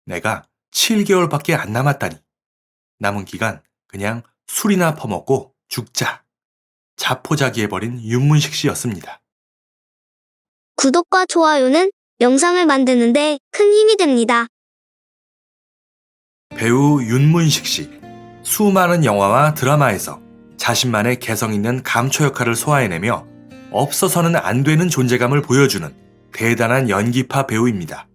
내가 7개월밖에 안 남았다니. 남은 기간 그냥 술이나 퍼먹고 죽자. 자포자기해버린 윤문식 씨였습니다. 구독과 좋아요는 영상을 만드는데 큰 힘이 됩니다. 배우 윤문식 씨. 수많은 영화와 드라마에서 자신만의 개성 있는 감초 역할을 소화해내며 없어서는 안 되는 존재감을 보여주는 대단한 연기파 배우입니다.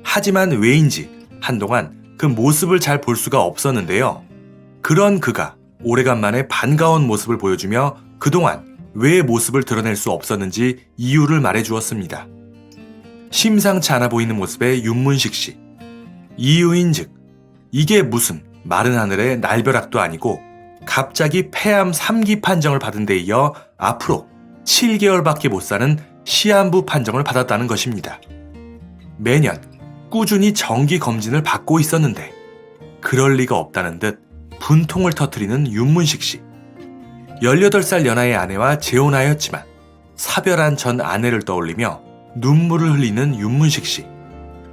하지만 왜인지 한동안 그 모습을 잘 볼 수가 없었는데요. 그런 그가 오래간만에 반가운 모습을 보여주며 그동안 왜 모습을 드러낼 수 없었는지 이유를 말해주었습니다. 심상치 않아 보이는 모습의 윤문식 씨. 이유인즉 이게 무슨 마른 하늘의 날벼락도 아니고 갑자기 폐암 3기 판정을 받은 데 이어 앞으로 7개월밖에 못 사는 시한부 판정을 받았다는 것입니다. 매년 꾸준히 정기 검진을 받고 있었는데 그럴 리가 없다는 듯 분통을 터뜨리는 윤문식 씨. 18살 연하의 아내와 재혼하였지만 사별한 전 아내를 떠올리며 눈물을 흘리는 윤문식 씨.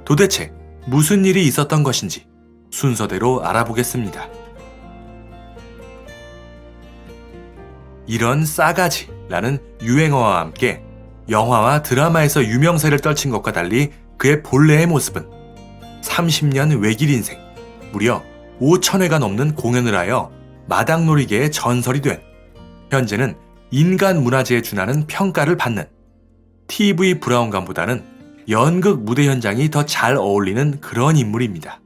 도대체 무슨 일이 있었던 것인지 순서대로 알아보겠습니다. 이런 싸가지라는 유행어와 함께 영화와 드라마에서 유명세를 떨친 것과 달리 그의 본래의 모습은 30년 외길 인생, 무려 5,000회가 넘는 공연을 하여 마당놀이계의 전설이 된, 현재는 인간 문화재에 준하는 평가를 받는 TV 브라운관보다는 연극 무대 현장이 더 잘 어울리는 그런 인물입니다.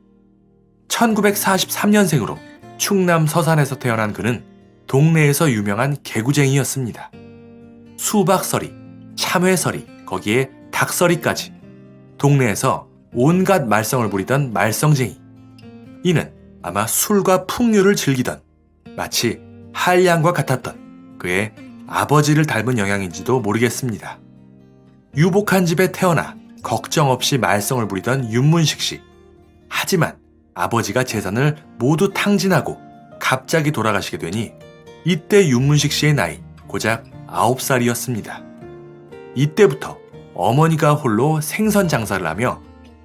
1943년생으로 충남 서산에서 태어난 그는 동네에서 유명한 개구쟁이였습니다. 수박서리, 참외서리, 거기에 닭서리까지 동네에서 온갖 말썽을 부리던 말썽쟁이. 이는 아마 술과 풍류를 즐기던 마치 한량과 같았던 그의 아버지를 닮은 영향인지도 모르겠습니다. 유복한 집에 태어나 걱정 없이 말썽을 부리던 윤문식 씨. 하지만 아버지가 재산을 모두 탕진하고 갑자기 돌아가시게 되니 이때 윤문식 씨의 나이 고작 9살이었습니다. 이때부터 어머니가 홀로 생선 장사를 하며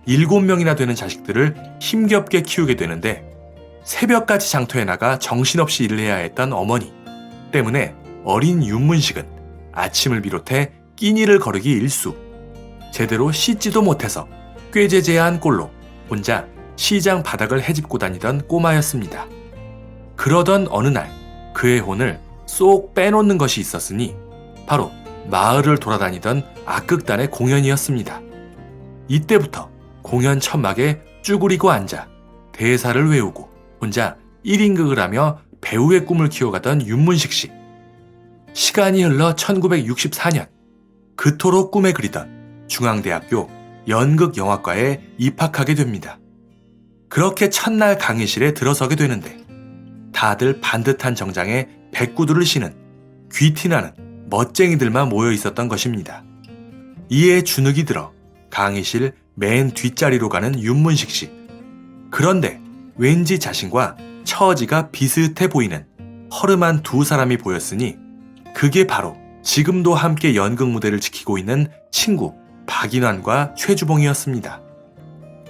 7명이나 되는 자식들을 힘겹게 키우게 되는데 새벽까지 장터에 나가 정신없이 일을 해야 했던 어머니 때문에 어린 윤문식은 아침을 비롯해 끼니를 거르기 일수. 제대로 씻지도 못해서 꾀죄죄한 꼴로 혼자 시장 바닥을 헤집고 다니던 꼬마였습니다. 그러던 어느 날 그의 혼을 쏙 빼놓는 것이 있었으니 바로 마을을 돌아다니던 악극단의 공연이었습니다. 이때부터 공연 천막에 쭈그리고 앉아 대사를 외우고 혼자 1인극을 하며 배우의 꿈을 키워가던 윤문식 씨. 시간이 흘러 1964년 그토록 꿈에 그리던 중앙대학교 연극영화과에 입학하게 됩니다. 그렇게 첫날 강의실에 들어서게 되는데 다들 반듯한 정장에 백구두를 신은 귀티나는 멋쟁이들만 모여 있었던 것입니다. 이에 주눅이 들어 강의실 맨 뒷자리로 가는 윤문식 씨. 그런데 왠지 자신과 처지가 비슷해 보이는 허름한 두 사람이 보였으니 그게 바로 지금도 함께 연극 무대를 지키고 있는 친구 박인환과 최주봉이었습니다.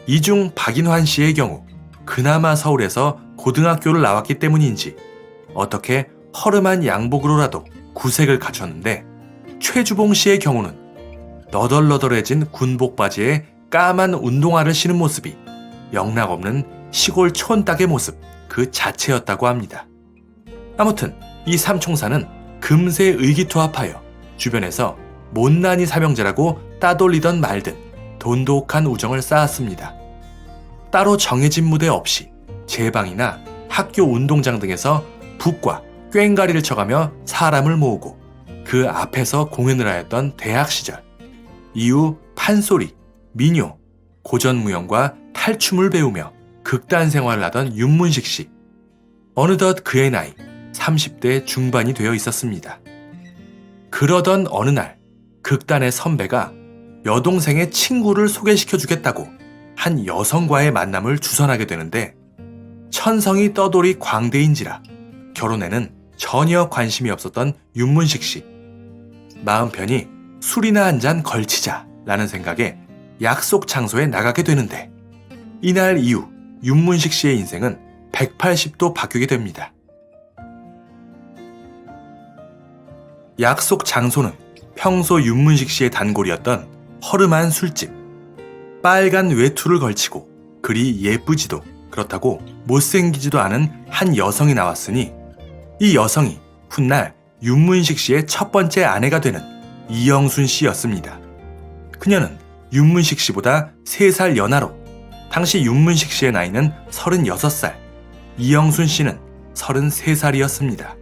이 중 박인환 씨의 경우 그나마 서울에서 고등학교를 나왔기 때문인지 어떻게 허름한 양복으로라도 구색을 갖췄는데 최주봉 씨의 경우는 너덜너덜해진 군복 바지에 까만 운동화를 신은 모습이 영락없는 시골 촌딱의 모습 그 자체였다고 합니다. 아무튼 이 삼총사는 금세 의기투합하여 주변에서 못난이 사명제라고 따돌리던 말든 돈독한 우정을 쌓았습니다. 따로 정해진 무대 없이 제 방이나 학교 운동장 등에서 북과 꽹가리를 쳐가며 사람을 모으고 그 앞에서 공연을 하였던 대학 시절. 이후 판소리, 민요, 고전무용과 탈춤을 배우며 극단 생활을 하던 윤문식 씨. 어느덧 그의 나이 30대 중반이 되어 있었습니다. 그러던 어느 날 극단의 선배가 여동생의 친구를 소개시켜주겠다고 한 여성과의 만남을 주선하게 되는데 천성이 떠돌이 광대인지라 결혼에는 전혀 관심이 없었던 윤문식 씨. 마음 편히 술이나 한잔 걸치자라는 생각에 약속 장소에 나가게 되는데 이날 이후 윤문식 씨의 인생은 180도 바뀌게 됩니다. 약속 장소는 평소 윤문식 씨의 단골이었던 허름한 술집. 빨간 외투를 걸치고 그리 예쁘지도 그렇다고 못생기지도 않은 한 여성이 나왔으니 이 여성이 훗날 윤문식 씨의 첫 번째 아내가 되는 이영순 씨였습니다. 그녀는 윤문식 씨보다 3살 연하로 당시 윤문식 씨의 나이는 36살, 이영순 씨는 33살이었습니다.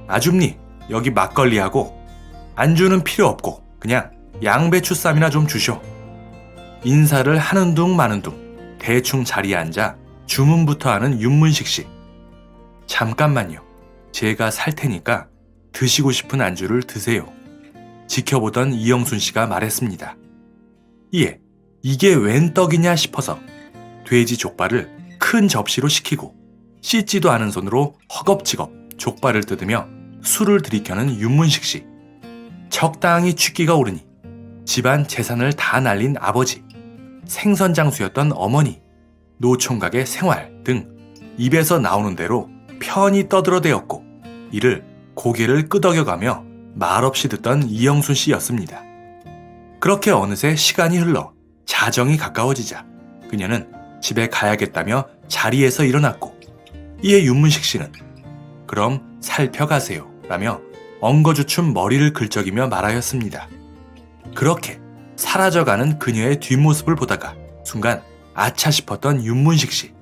아줌니, 여기 막걸리하고 안주는 필요 없고 그냥 양배추 쌈이나 좀 주쇼. 인사를 하는 둥 마는 둥 대충 자리에 앉아 주문부터 하는 윤문식 씨. 잠깐만요. 제가 살 테니까 드시고 싶은 안주를 드세요. 지켜보던 이영순 씨가 말했습니다. 이에 이게 웬 떡이냐 싶어서 돼지 족발을 큰 접시로 시키고 씻지도 않은 손으로 허겁지겁 족발을 뜯으며 술을 들이켜는 윤문식 씨. 적당히 취기가 오르니 집안 재산을 다 날린 아버지, 생선장수였던 어머니, 노총각의 생활 등 입에서 나오는 대로 편히 떠들어대었고 이를 고개를 끄덕여가며 말없이 듣던 이영순 씨였습니다. 그렇게 어느새 시간이 흘러 자정이 가까워지자 그녀는 집에 가야겠다며 자리에서 일어났고 이에 윤문식 씨는 그럼 살펴가세요 라며 엉거주춤 머리를 긁적이며 말하였습니다. 그렇게 사라져가는 그녀의 뒷모습을 보다가 순간 아차 싶었던 윤문식 씨.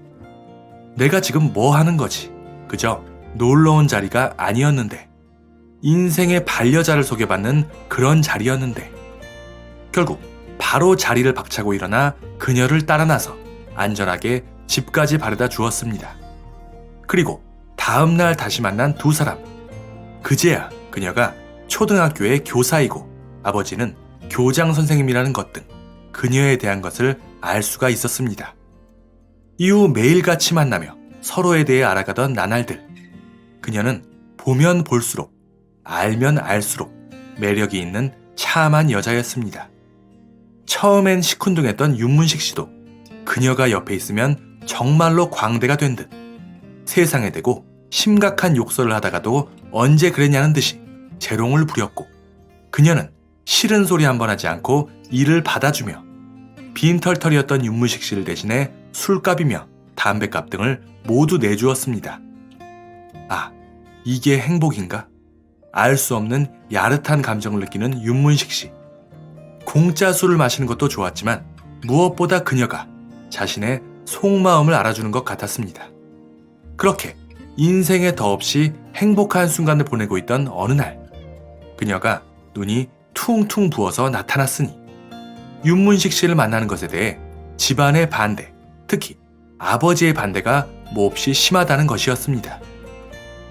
내가 지금 뭐 하는 거지? 그저 놀러온 자리가 아니었는데, 인생의 반려자를 소개받는 그런 자리였는데. 결국 바로 자리를 박차고 일어나 그녀를 따라 나서 안전하게 집까지 바래다 주었습니다. 그리고 다음날 다시 만난 두 사람. 그제야 그녀가 초등학교의 교사이고 아버지는 교장 선생님이라는 것 등 그녀에 대한 것을 알 수가 있었습니다. 이후 매일같이 만나며 서로에 대해 알아가던 나날들. 그녀는 보면 볼수록, 알면 알수록 매력이 있는 참한 여자였습니다. 처음엔 시큰둥했던 윤문식 씨도 그녀가 옆에 있으면 정말로 광대가 된 듯 세상에 대고 심각한 욕설을 하다가도 언제 그랬냐는 듯이 재롱을 부렸고 그녀는 싫은 소리 한 번 하지 않고 일을 받아주며 빈털털이었던 윤문식 씨를 대신해 술값이며 담배값 등을 모두 내주었습니다. 아, 이게 행복인가? 알 수 없는 야릇한 감정을 느끼는 윤문식 씨. 공짜 술을 마시는 것도 좋았지만 무엇보다 그녀가 자신의 속마음을 알아주는 것 같았습니다. 그렇게 인생에 더없이 행복한 순간을 보내고 있던 어느 날 그녀가 눈이 퉁퉁 부어서 나타났으니 윤문식 씨를 만나는 것에 대해 집안의 반대, 특히 아버지의 반대가 몹시 심하다는 것이었습니다.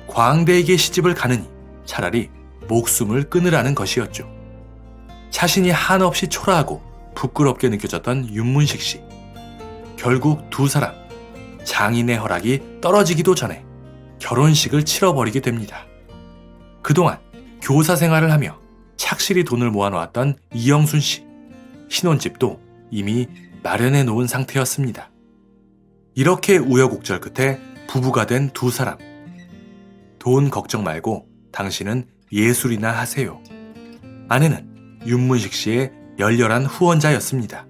광대에게 시집을 가느니 차라리 목숨을 끊으라는 것이었죠. 자신이 한없이 초라하고 부끄럽게 느껴졌던 윤문식 씨. 결국 두 사람, 장인의 허락이 떨어지기도 전에 결혼식을 치러버리게 됩니다. 그동안 교사 생활을 하며 착실히 돈을 모아놓았던 이영순 씨. 신혼집도 이미 마련해 놓은 상태였습니다. 이렇게 우여곡절 끝에 부부가 된 두 사람. 돈 걱정 말고 당신은 예술이나 하세요. 아내는 윤문식 씨의 열렬한 후원자였습니다.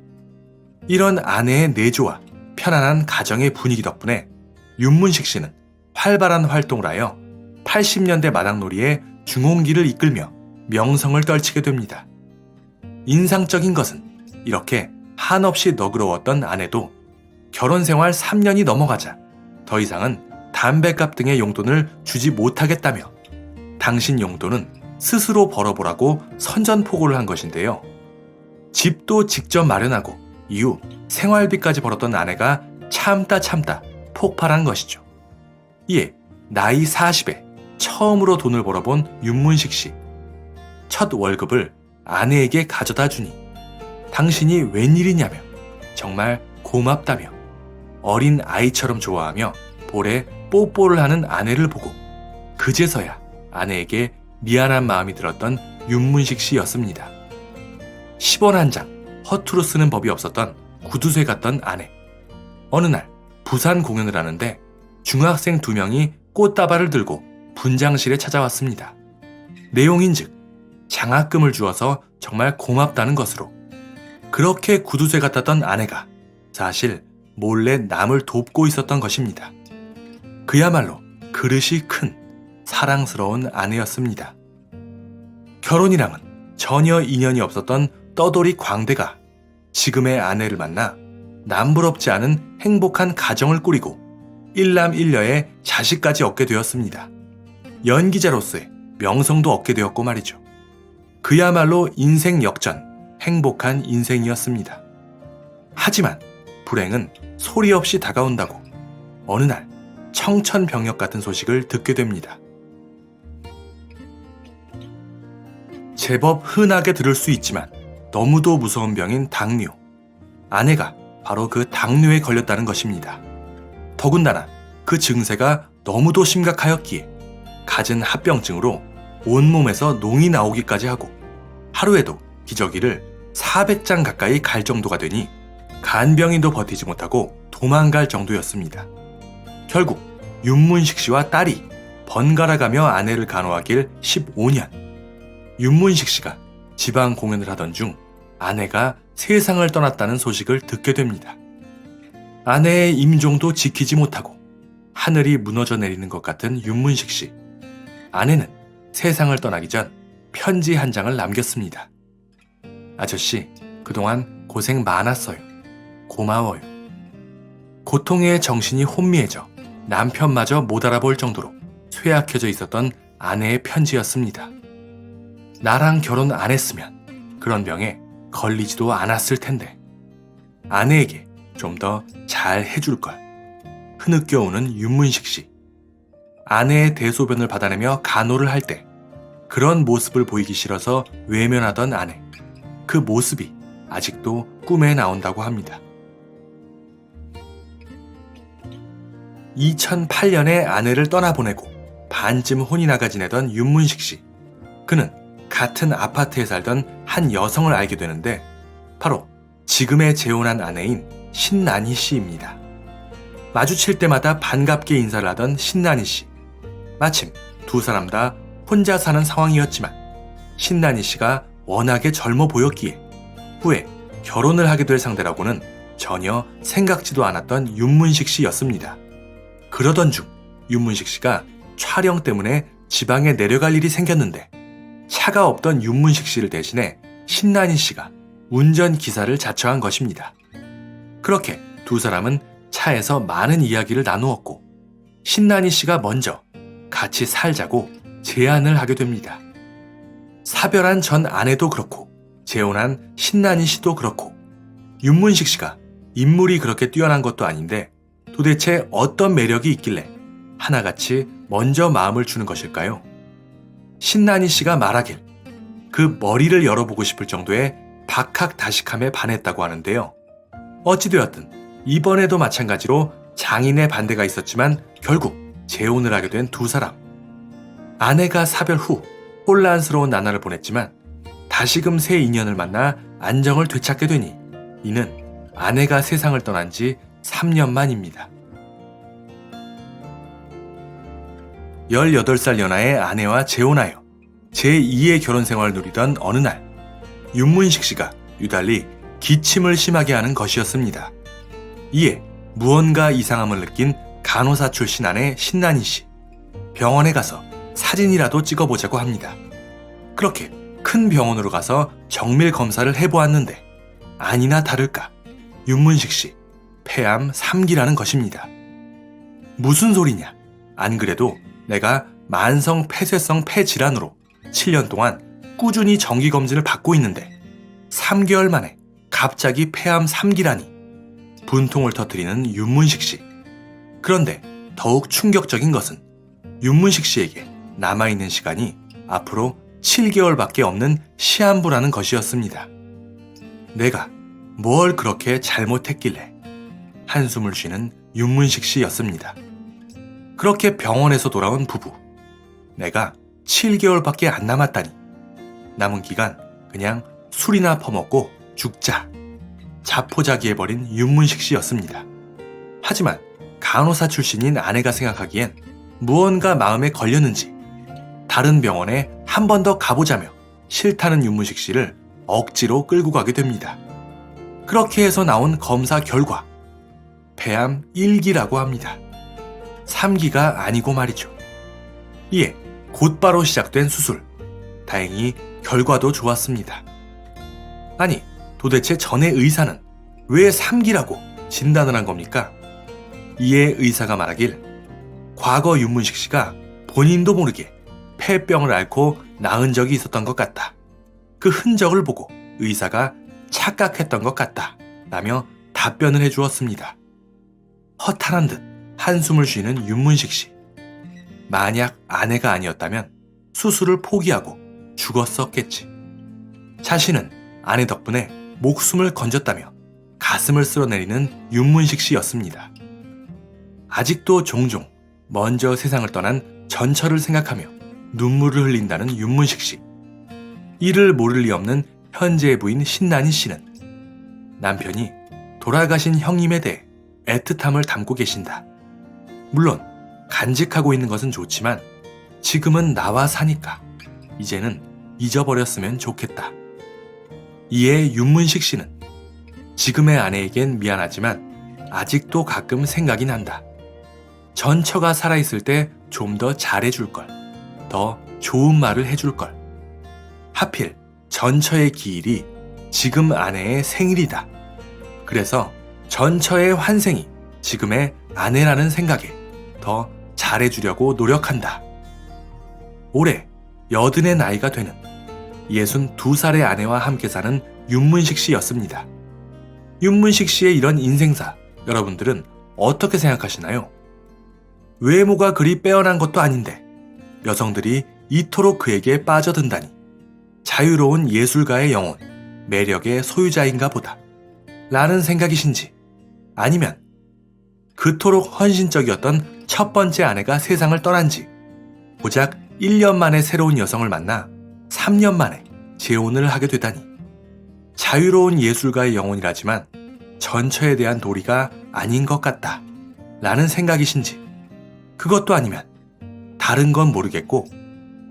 이런 아내의 내조와 편안한 가정의 분위기 덕분에 윤문식 씨는 활발한 활동을 하여 80년대 마당놀이의 중홍기를 이끌며 명성을 떨치게 됩니다. 인상적인 것은 이렇게 한없이 너그러웠던 아내도 결혼 생활 3년이 넘어가자 더 이상은 담배값 등의 용돈을 주지 못하겠다며 당신 용돈은 스스로 벌어보라고 선전포고를 한 것인데요. 집도 직접 마련하고 이후 생활비까지 벌었던 아내가 참다 폭발한 것이죠. 이에 나이 40에 처음으로 돈을 벌어본 윤문식 씨. 첫 월급을 아내에게 가져다 주니 당신이 웬일이냐며 정말 고맙다며 어린 아이처럼 좋아하며 볼에 뽀뽀를 하는 아내를 보고 그제서야 아내에게 미안한 마음이 들었던 윤문식 씨였습니다. 10원 한 장 허투루 쓰는 법이 없었던 구두쇠 같던 아내. 어느 날 부산 공연을 하는데 중학생 2명이 꽃다발을 들고 분장실에 찾아왔습니다. 내용인즉 장학금을 주어서 정말 고맙다는 것으로. 그렇게 구두쇠 같았던 아내가 사실 몰래 남을 돕고 있었던 것입니다. 그야말로 그릇이 큰 사랑스러운 아내였습니다. 결혼이랑은 전혀 인연이 없었던 떠돌이 광대가 지금의 아내를 만나 남부럽지 않은 행복한 가정을 꾸리고 일남일녀의 자식까지 얻게 되었습니다. 연기자로서의 명성도 얻게 되었고 말이죠. 그야말로 인생 역전, 행복한 인생이었습니다. 하지만 불행은 소리 없이 다가온다고 어느 날 청천벽력 같은 소식을 듣게 됩니다. 제법 흔하게 들을 수 있지만 너무도 무서운 병인 당뇨. 아내가 바로 그 당뇨에 걸렸다는 것입니다. 더군다나 그 증세가 너무도 심각하였기에 갖은 합병증으로 온몸에서 농이 나오기까지 하고 하루에도 기저귀를 400장 가까이 갈 정도가 되니 간병인도 버티지 못하고 도망갈 정도였습니다. 결국 윤문식 씨와 딸이 번갈아가며 아내를 간호하길 15년. 윤문식 씨가 지방 공연을 하던 중 아내가 세상을 떠났다는 소식을 듣게 됩니다. 아내의 임종도 지키지 못하고 하늘이 무너져 내리는 것 같은 윤문식 씨. 아내는 세상을 떠나기 전 편지 한 장을 남겼습니다. 아저씨, 그동안 고생 많았어요. 고마워요. 고통에 정신이 혼미해져 남편마저 못 알아볼 정도로 쇠약해져 있었던 아내의 편지였습니다. 나랑 결혼 안 했으면 그런 병에 걸리지도 않았을 텐데 아내에게 좀 더 잘 해줄 걸. 흐느껴오는 윤문식 씨. 아내의 대소변을 받아내며 간호를 할 때 그런 모습을 보이기 싫어서 외면하던 아내. 그 모습이 아직도 꿈에 나온다고 합니다. 2008년에 아내를 떠나보내고 반쯤 혼이 나가 지내던 윤문식 씨. 그는 같은 아파트에 살던 한 여성을 알게 되는데 바로 지금의 재혼한 아내인 신난희 씨입니다. 마주칠 때마다 반갑게 인사를 하던 신난희 씨. 마침 두 사람 다 혼자 사는 상황이었지만 신난희 씨가 워낙에 젊어 보였기에 후에 결혼을 하게 될 상대라고는 전혀 생각지도 않았던 윤문식 씨였습니다. 그러던 중 윤문식 씨가 촬영 때문에 지방에 내려갈 일이 생겼는데 차가 없던 윤문식 씨를 대신해 신난희 씨가 운전기사를 자처한 것입니다. 그렇게 두 사람은 차에서 많은 이야기를 나누었고 신난희 씨가 먼저 같이 살자고 제안을 하게 됩니다. 사별한 전 아내도 그렇고 재혼한 신난희 씨도 그렇고 윤문식 씨가 인물이 그렇게 뛰어난 것도 아닌데 도대체 어떤 매력이 있길래 하나같이 먼저 마음을 주는 것일까요? 신난희 씨가 말하길 그 머리를 열어보고 싶을 정도의 박학다식함에 반했다고 하는데요. 어찌되었든 이번에도 마찬가지로 장인의 반대가 있었지만 결국 재혼을 하게 된 두 사람. 아내가 사별 후 혼란스러운 나날을 보냈지만 다시금 새 인연을 만나 안정을 되찾게 되니 이는 아내가 세상을 떠난 지 3년 만입니다. 18살 연하의 아내와 재혼하여 제2의 결혼 생활을 누리던 어느 날 윤문식 씨가 유달리 기침을 심하게 하는 것이었습니다. 이에 무언가 이상함을 느낀 간호사 출신 아내 신난희 씨. 병원에 가서 사진이라도 찍어보자고 합니다. 그렇게 큰 병원으로 가서 정밀 검사를 해보았는데 아니나 다를까 윤문식 씨 폐암 3기라는 것입니다. 무슨 소리냐? 안 그래도 내가 만성 폐쇄성 폐질환으로 7년 동안 꾸준히 정기검진을 받고 있는데 3개월 만에 갑자기 폐암 3기라니. 분통을 터뜨리는 윤문식 씨. 그런데 더욱 충격적인 것은 윤문식 씨에게 남아있는 시간이 앞으로 7개월밖에 없는 시한부라는 것이었습니다. 내가 뭘 그렇게 잘못했길래 한숨을 쉬는 윤문식 씨였습니다. 그렇게 병원에서 돌아온 부부. 내가 7개월밖에 안 남았다니. 남은 기간 그냥 술이나 퍼먹고 죽자. 자포자기해버린 윤문식 씨였습니다. 하지만 간호사 출신인 아내가 생각하기엔 무언가 마음에 걸렸는지 다른 병원에 한 번 더 가보자며 싫다는 윤문식 씨를 억지로 끌고 가게 됩니다. 그렇게 해서 나온 검사 결과 폐암 1기라고 합니다. 3기가 아니고 말이죠. 이에 곧바로 시작된 수술. 다행히 결과도 좋았습니다. 아니, 도대체 전에 의사는 왜 3기라고 진단을 한 겁니까? 이에 의사가 말하길 과거 윤문식 씨가 본인도 모르게 폐병을 앓고 나은 적이 있었던 것 같다. 그 흔적을 보고 의사가 착각했던 것 같다. 라며 답변을 해주었습니다. 허탈한 듯 한숨을 쉬는 윤문식 씨. 만약 아내가 아니었다면 수술을 포기하고 죽었었겠지. 자신은 아내 덕분에 목숨을 건졌다며 가슴을 쓸어내리는 윤문식 씨였습니다. 아직도 종종 먼저 세상을 떠난 전처를 생각하며 눈물을 흘린다는 윤문식 씨. 이를 모를 리 없는 현재의 부인 신난희 씨는 남편이 돌아가신 형님에 대해 애틋함을 담고 계신다. 물론 간직하고 있는 것은 좋지만 지금은 나와 사니까 이제는 잊어버렸으면 좋겠다. 이에 윤문식 씨는 지금의 아내에겐 미안하지만 아직도 가끔 생각이 난다. 전처가 살아있을 때 좀 더 잘해줄 걸. 더 좋은 말을 해줄 걸. 하필 전처의 기일이 지금 아내의 생일이다. 그래서 전처의 환생이 지금의 아내라는 생각에 더 잘해주려고 노력한다. 올해 80의 나이가 되는 62살의 아내와 함께 사는 윤문식 씨였습니다. 윤문식 씨의 이런 인생사, 여러분들은 어떻게 생각하시나요? 외모가 그리 빼어난 것도 아닌데 여성들이 이토록 그에게 빠져든다니 자유로운 예술가의 영혼, 매력의 소유자인가 보다 라는 생각이신지, 아니면 그토록 헌신적이었던 첫 번째 아내가 세상을 떠난 지 고작 1년 만에 새로운 여성을 만나 3년 만에 재혼을 하게 되다니 자유로운 예술가의 영혼이라지만 전처에 대한 도리가 아닌 것 같다 라는 생각이신지, 그것도 아니면 다른 건 모르겠고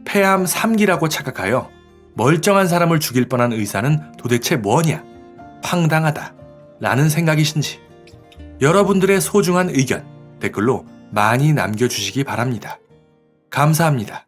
폐암 3기라고 착각하여 멀쩡한 사람을 죽일 뻔한 의사는 도대체 뭐냐, 황당하다 라는 생각이신지, 여러분들의 소중한 의견 댓글로 많이 남겨주시기 바랍니다. 감사합니다.